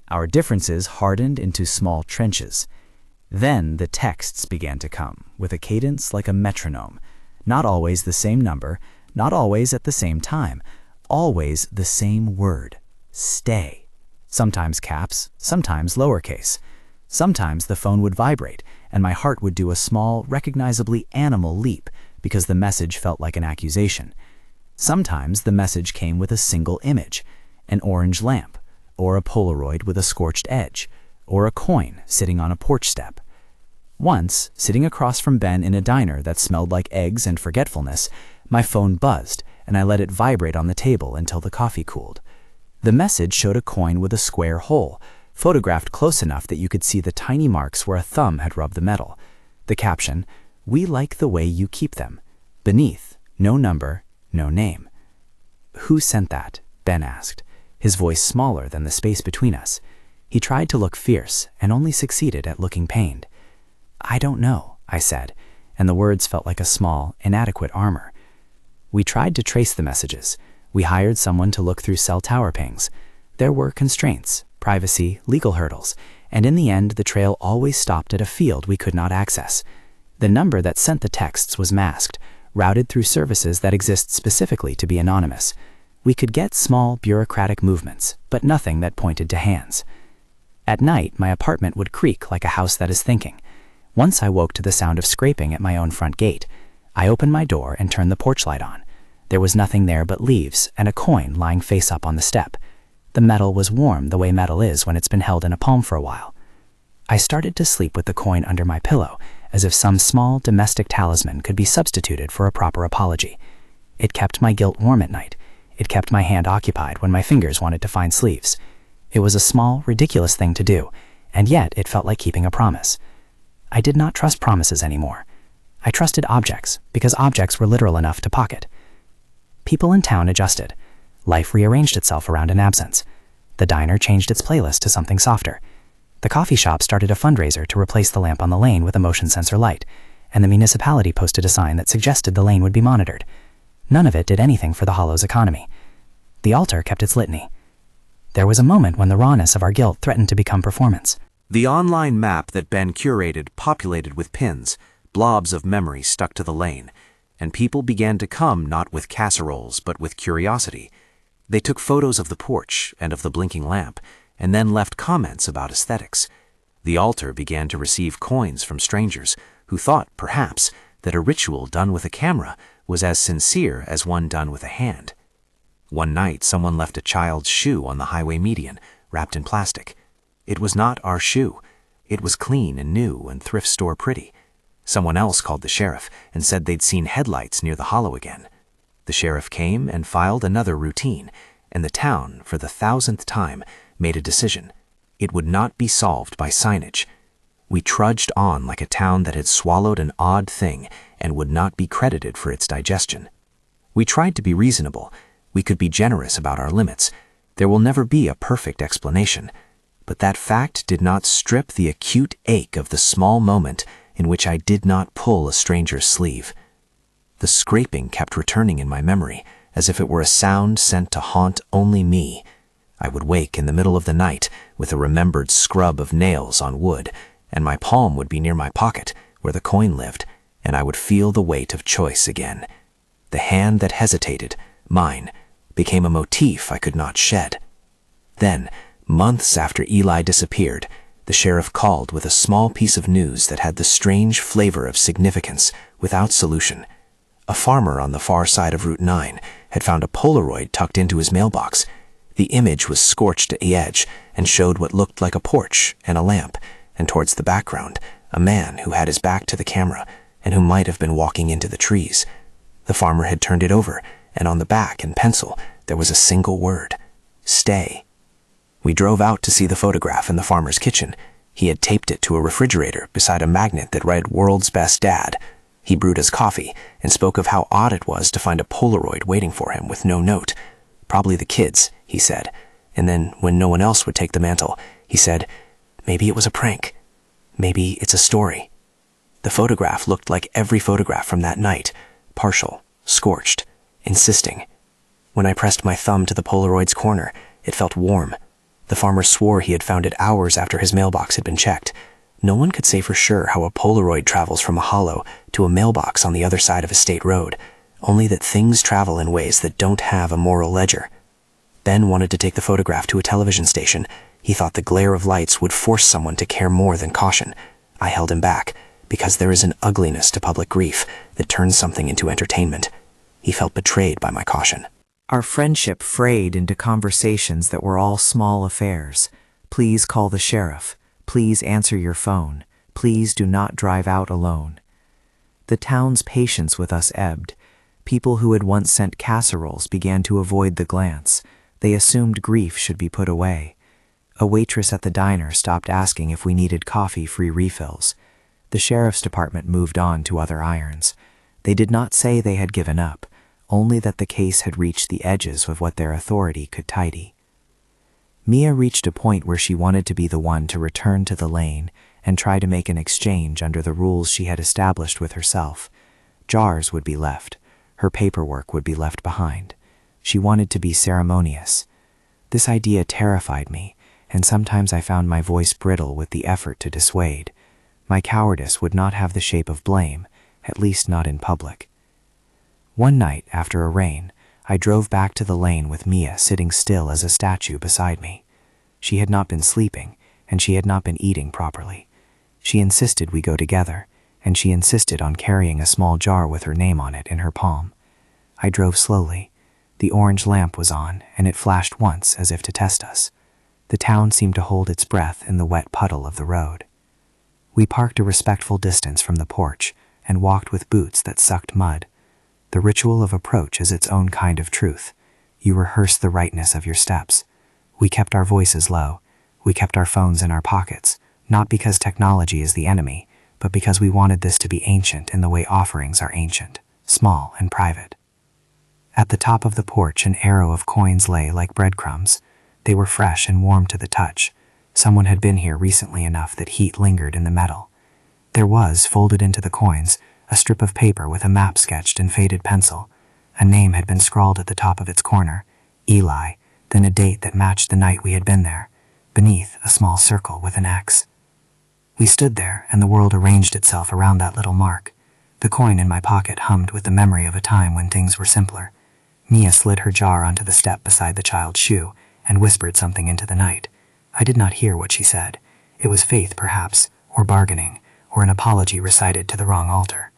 Our differences hardened into small trenches. Then the texts began to come, with a cadence like a metronome. Not always the same number, not always at the same time, always the same word, stay. Sometimes caps, sometimes lowercase. Sometimes the phone would vibrate, and my heart would do a small, recognizably animal leap because the message felt like an accusation. Sometimes the message came with a single image, an orange lamp, or a Polaroid with a scorched edge, or a coin sitting on a porch step. Once, sitting across from Ben in a diner that smelled like eggs and forgetfulness, my phone buzzed, and I let it vibrate on the table until the coffee cooled. The message showed a coin with a square hole, photographed close enough that you could see the tiny marks where a thumb had rubbed the metal. The caption, "We like the way you keep them." Beneath, no number, no name. "Who sent that?" Ben asked, his voice smaller than the space between us. He tried to look fierce and only succeeded at looking pained. "I don't know," I said, and the words felt like a small, inadequate armor. We tried to trace the messages. We hired someone to look through cell tower pings. There were constraints, privacy, legal hurdles, and in the end the trail always stopped at a field we could not access. The number that sent the texts was masked, routed through services that exist specifically to be anonymous. We could get small bureaucratic movements, but nothing that pointed to hands. At night, my apartment would creak like a house that is thinking. Once I woke to the sound of scraping at my own front gate. I opened my door and turned the porch light on. There was nothing there but leaves and a coin lying face up on the step. The metal was warm the way metal is when it's been held in a palm for a while. I started to sleep with the coin under my pillow, as if some small domestic talisman could be substituted for a proper apology. It kept my guilt warm at night. It kept my hand occupied when my fingers wanted to find sleeves. It was a small, ridiculous thing to do, and yet it felt like keeping a promise. I did not trust promises anymore. I trusted objects, because objects were literal enough to pocket. People in town adjusted. Life rearranged itself around an absence. The diner changed its playlist to something softer. The coffee shop started a fundraiser to replace the lamp on the lane with a motion sensor light, and the municipality posted a sign that suggested the lane would be monitored. None of it did anything for the Hollow's economy. The altar kept its litany. There was a moment when the rawness of our guilt threatened to become performance. The online map that Ben curated populated with pins, blobs of memory stuck to the lane, and people began to come not with casseroles but with curiosity. They took photos of the porch and of the blinking lamp, and then left comments about aesthetics. The altar began to receive coins from strangers who thought, perhaps, that a ritual done with a camera was as sincere as one done with a hand. One night, someone left a child's shoe on the highway median, wrapped in plastic. It was not our shoe. It was clean and new and thrift store pretty. Someone else called the sheriff and said they'd seen headlights near the hollow again. The sheriff came and filed another routine, and the town, for the 1,000th time, made a decision. It would not be solved by signage. We trudged on like a town that had swallowed an odd thing and would not be credited for its digestion. We tried to be reasonable. We could be generous about our limits. There will never be a perfect explanation. But that fact did not strip the acute ache of the small moment in which I did not pull a stranger's sleeve. The scraping kept returning in my memory, as if it were a sound sent to haunt only me. I would wake in the middle of the night with a remembered scrub of nails on wood, and my palm would be near my pocket, where the coin lived, and I would feel the weight of choice again. The hand that hesitated, mine, became a motif I could not shed. Then, months after Eli disappeared, the sheriff called with a small piece of news that had the strange flavor of significance without solution. A farmer on the far side of Route 9 had found a Polaroid tucked into his mailbox. The image was scorched at the edge and showed what looked like a porch and a lamp, and towards the background, a man who had his back to the camera and who might have been walking into the trees. The farmer had turned it over, and on the back, in pencil, there was a single word: stay. We drove out to see the photograph in the farmer's kitchen. He had taped it to a refrigerator beside a magnet that read "World's Best Dad." He brewed us coffee and spoke of how odd it was to find a Polaroid waiting for him with no note. Probably the kids, he said. And then, when no one else would take the mantle, he said, maybe it was a prank. Maybe it's a story. The photograph looked like every photograph from that night, partial, scorched, insisting. When I pressed my thumb to the Polaroid's corner, it felt warm. The farmer swore he had found it hours after his mailbox had been checked. No one could say for sure how a Polaroid travels from a hollow to a mailbox on the other side of a state road. only that things travel in ways that don't have a moral ledger. Ben wanted to take the photograph to a television station. He thought the glare of lights would force someone to care more than caution. I held him back, because there is an ugliness to public grief that turns something into entertainment. He felt betrayed by my caution. Our friendship frayed into conversations that were all small affairs. Please call the sheriff. Please answer your phone. Please do not drive out alone. The town's patience with us ebbed. People who had once sent casseroles began to avoid the glance. They assumed grief should be put away. A waitress at the diner stopped asking if we needed coffee-free refills. The sheriff's department moved on to other irons. They did not say they had given up, only that the case had reached the edges of what their authority could tidy. Mia reached a point where she wanted to be the one to return to the lane and try to make an exchange under the rules she had established with herself. Jars would be left. Her paperwork would be left behind. She wanted to be ceremonious. This idea terrified me, and sometimes I found my voice brittle with the effort to dissuade. My cowardice would not have the shape of blame, at least not in public. One night, after a rain, I drove back to the lane with Mia sitting still as a statue beside me. She had not been sleeping, and she had not been eating properly. She insisted we go together, and she insisted on carrying a small jar with her name on it in her palm. I drove slowly. The orange lamp was on, and it flashed once as if to test us. The town seemed to hold its breath in the wet puddle of the road. We parked a respectful distance from the porch and walked with boots that sucked mud. The ritual of approach is its own kind of truth. You rehearse the rightness of your steps. We kept our voices low. We kept our phones in our pockets, not because technology is the enemy, but because we wanted this to be ancient in the way offerings are ancient, small and private. At the top of the porch, an arrow of coins lay like breadcrumbs. They were fresh and warm to the touch. Someone had been here recently enough that heat lingered in the metal. There was, folded into the coins, a strip of paper with a map sketched in faded pencil. A name had been scrawled at the top of its corner, Eli, then a date that matched the night we had been there. Beneath, a small circle with an X. We stood there, and the world arranged itself around that little mark. The coin in my pocket hummed with the memory of a time when things were simpler. Mia slid her jar onto the step beside the child's shoe and whispered something into the night. I did not hear what she said. It was faith, perhaps, or bargaining, or an apology recited to the wrong altar.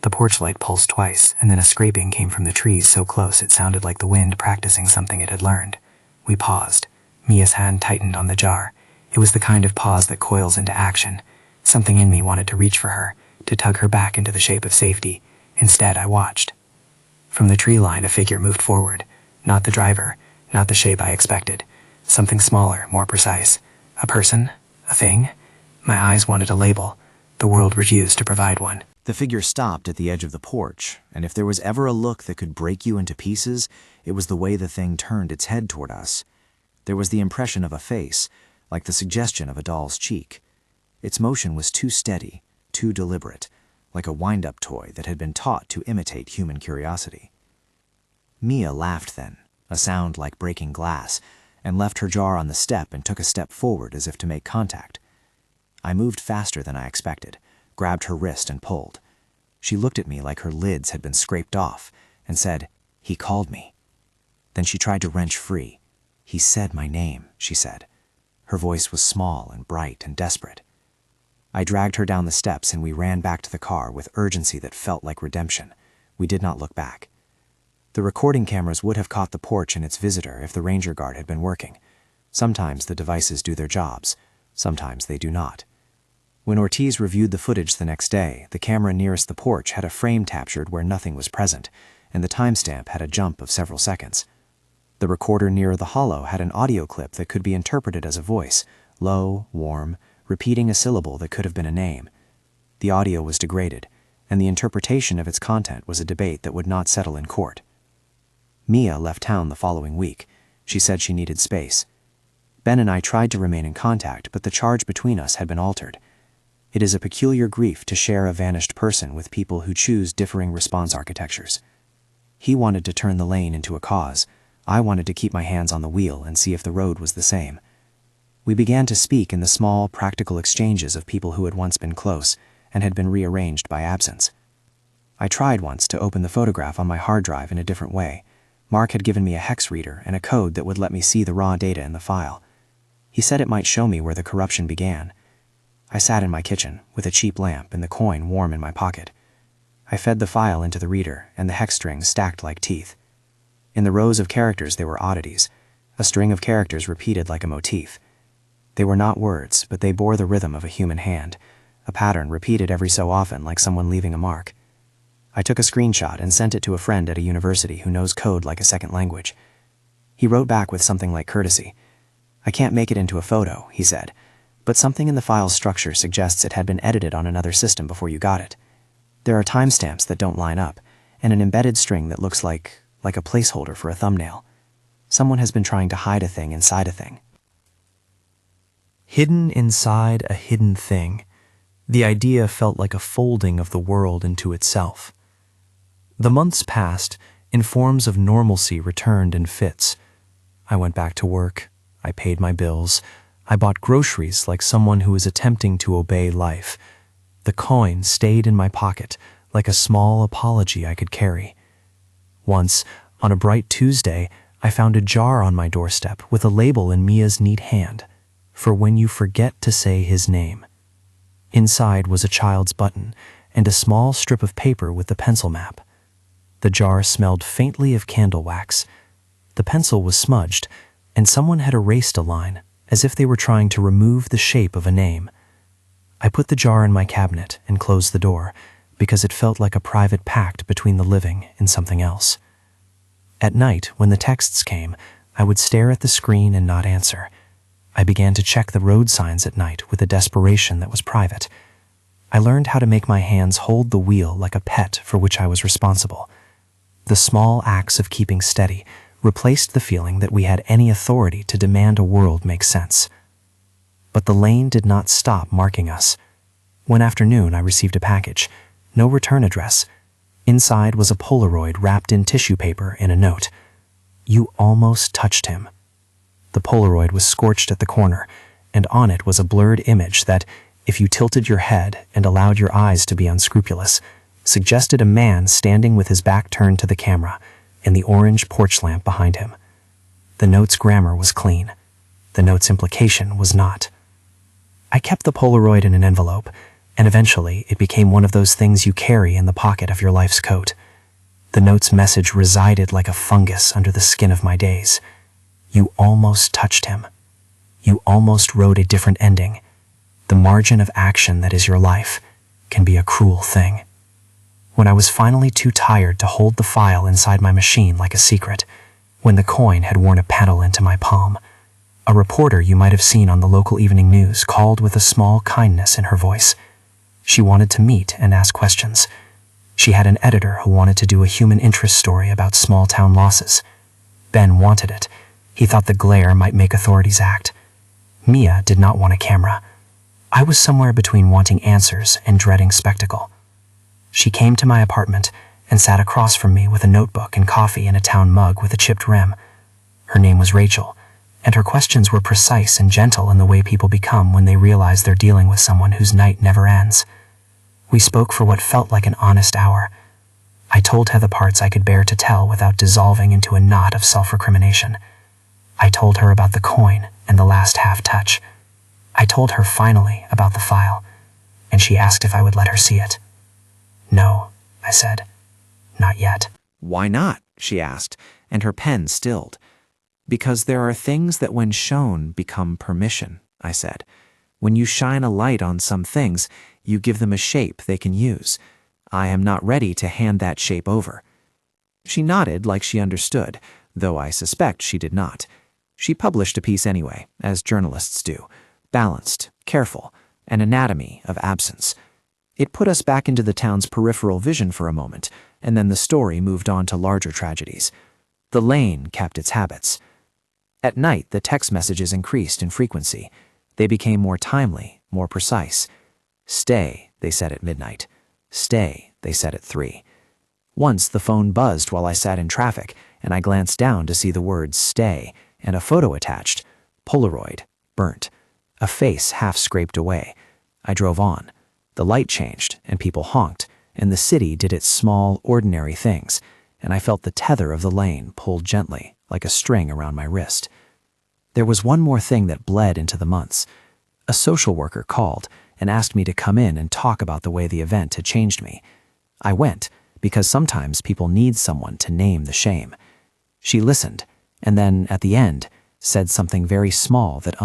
The porch light pulsed twice, and then a scraping came from the trees so close it sounded like the wind practicing something it had learned. We paused. Mia's hand tightened on the jar. It was the kind of pause that coils into action. Something in me wanted to reach for her, to tug her back into the shape of safety. Instead, I watched. From the tree line, a figure moved forward. Not the driver, not the shape I expected. Something smaller, more precise. A person? A thing? My eyes wanted a label. The world refused to provide one. The figure stopped at the edge of the porch, and if there was ever a look that could break you into pieces, it was the way the thing turned its head toward us. There was the impression of a face, like the suggestion of a doll's cheek. Its motion was too steady, too deliberate, like a wind-up toy that had been taught to imitate human curiosity. Mia laughed then, a sound like breaking glass, and left her jar on the step and took a step forward as if to make contact. I moved faster than I expected, grabbed her wrist and pulled. She looked at me like her lids had been scraped off and said, "He called me." Then she tried to wrench free. "He said my name," she said. Her voice was small and bright and desperate. I dragged her down the steps and we ran back to the car with urgency that felt like redemption. We did not look back. The recording cameras would have caught the porch and its visitor if the ranger guard had been working. Sometimes the devices do their jobs. Sometimes they do not. When Ortiz reviewed the footage the next day, the camera nearest the porch had a frame captured where nothing was present, and the timestamp had a jump of several seconds. The recorder near the hollow had an audio clip that could be interpreted as a voice, low, warm, repeating a syllable that could have been a name. The audio was degraded, and the interpretation of its content was a debate that would not settle in court. Mia left town the following week. She said she needed space. Ben and I tried to remain in contact, but the charge between us had been altered. It is a peculiar grief to share a vanished person with people who choose differing response architectures. He wanted to turn the lane into a cause. I wanted to keep my hands on the wheel and see if the road was the same. We began to speak in the small, practical exchanges of people who had once been close and had been rearranged by absence. I tried once to open the photograph on my hard drive in a different way. Mark had given me a hex reader and a code that would let me see the raw data in the file. He said it might show me where the corruption began. I sat in my kitchen, with a cheap lamp and the coin warm in my pocket. I fed the file into the reader, and the hex strings stacked like teeth. In the rows of characters there were oddities, a string of characters repeated like a motif. They were not words, but they bore the rhythm of a human hand, a pattern repeated every so often like someone leaving a mark. I took a screenshot and sent it to a friend at a university who knows code like a second language. He wrote back with something like courtesy. "I can't make it into a photo," he said, "but something in the file's structure suggests it had been edited on another system before you got it. There are timestamps that don't line up, and an embedded string that looks like a placeholder for a thumbnail. Someone has been trying to hide a thing inside a thing." Hidden inside a hidden thing. The idea felt like a folding of the world into itself. The months passed, and forms of normalcy returned in fits. I went back to work. I paid my bills. I bought groceries like someone who is attempting to obey life. The coin stayed in my pocket like a small apology I could carry. Once, on a bright Tuesday, I found a jar on my doorstep with a label in Mia's neat hand, "For when you forget to say his name." Inside was a child's button and a small strip of paper with the pencil map. The jar smelled faintly of candle wax. The pencil was smudged, and someone had erased a line, as if they were trying to remove the shape of a name. I put the jar in my cabinet and closed the door, because it felt like a private pact between the living and something else. At night, when the texts came, I would stare at the screen and not answer. I began to check the road signs at night with a desperation that was private. I learned how to make my hands hold the wheel like a pet for which I was responsible. The small acts of keeping steady replaced the feeling that we had any authority to demand a world make sense. But the lane did not stop marking us. One afternoon I received a package, no return address. Inside was a Polaroid wrapped in tissue paper and a note. "You almost touched him." The Polaroid was scorched at the corner, and on it was a blurred image that, if you tilted your head and allowed your eyes to be unscrupulous, suggested a man standing with his back turned to the camera and the orange porch lamp behind him. The note's grammar was clean. The note's implication was not. I kept the Polaroid in an envelope, and eventually it became one of those things you carry in the pocket of your life's coat. The note's message resided like a fungus under the skin of my days. You almost touched him. You almost wrote a different ending. The margin of action that is your life can be a cruel thing. When I was finally too tired to hold the file inside my machine like a secret, when the coin had worn a petal into my palm, a reporter you might have seen on the local evening news called with a small kindness in her voice. She wanted to meet and ask questions. She had an editor who wanted to do a human interest story about small-town losses. Ben wanted it. He thought the glare might make authorities act. Mia did not want a camera. I was somewhere between wanting answers and dreading spectacle. She came to my apartment and sat across from me with a notebook and coffee in a town mug with a chipped rim. Her name was Rachel, and her questions were precise and gentle in the way people become when they realize they're dealing with someone whose night never ends. We spoke for what felt like an honest hour. I told her the parts I could bear to tell without dissolving into a knot of self-recrimination. I told her about the coin and the last half-touch. I told her finally about the file, and she asked if I would let her see it. "No," I said. "Not yet." "Why not?" she asked, and her pen stilled. "Because there are things that when shown become permission," I said. "When you shine a light on some things, you give them a shape they can use. I am not ready to hand that shape over." She nodded like she understood, though I suspect she did not. She published a piece anyway, as journalists do, balanced, careful, an anatomy of absence. It put us back into the town's peripheral vision for a moment, and then the story moved on to larger tragedies. The lane kept its habits. At night, the text messages increased in frequency. They became more timely, more precise. "Stay," they said at midnight. "Stay," they said at 3. Once the phone buzzed while I sat in traffic, and I glanced down to see the words "stay" and a photo attached. Polaroid, burnt. A face half scraped away. I drove on. The light changed, and people honked, and the city did its small, ordinary things, and I felt the tether of the lane pulled gently, like a string around my wrist. There was one more thing that bled into the months. A social worker called and asked me to come in and talk about the way the event had changed me. I went, because sometimes people need someone to name the shame. She listened, and then, at the end, said something very small that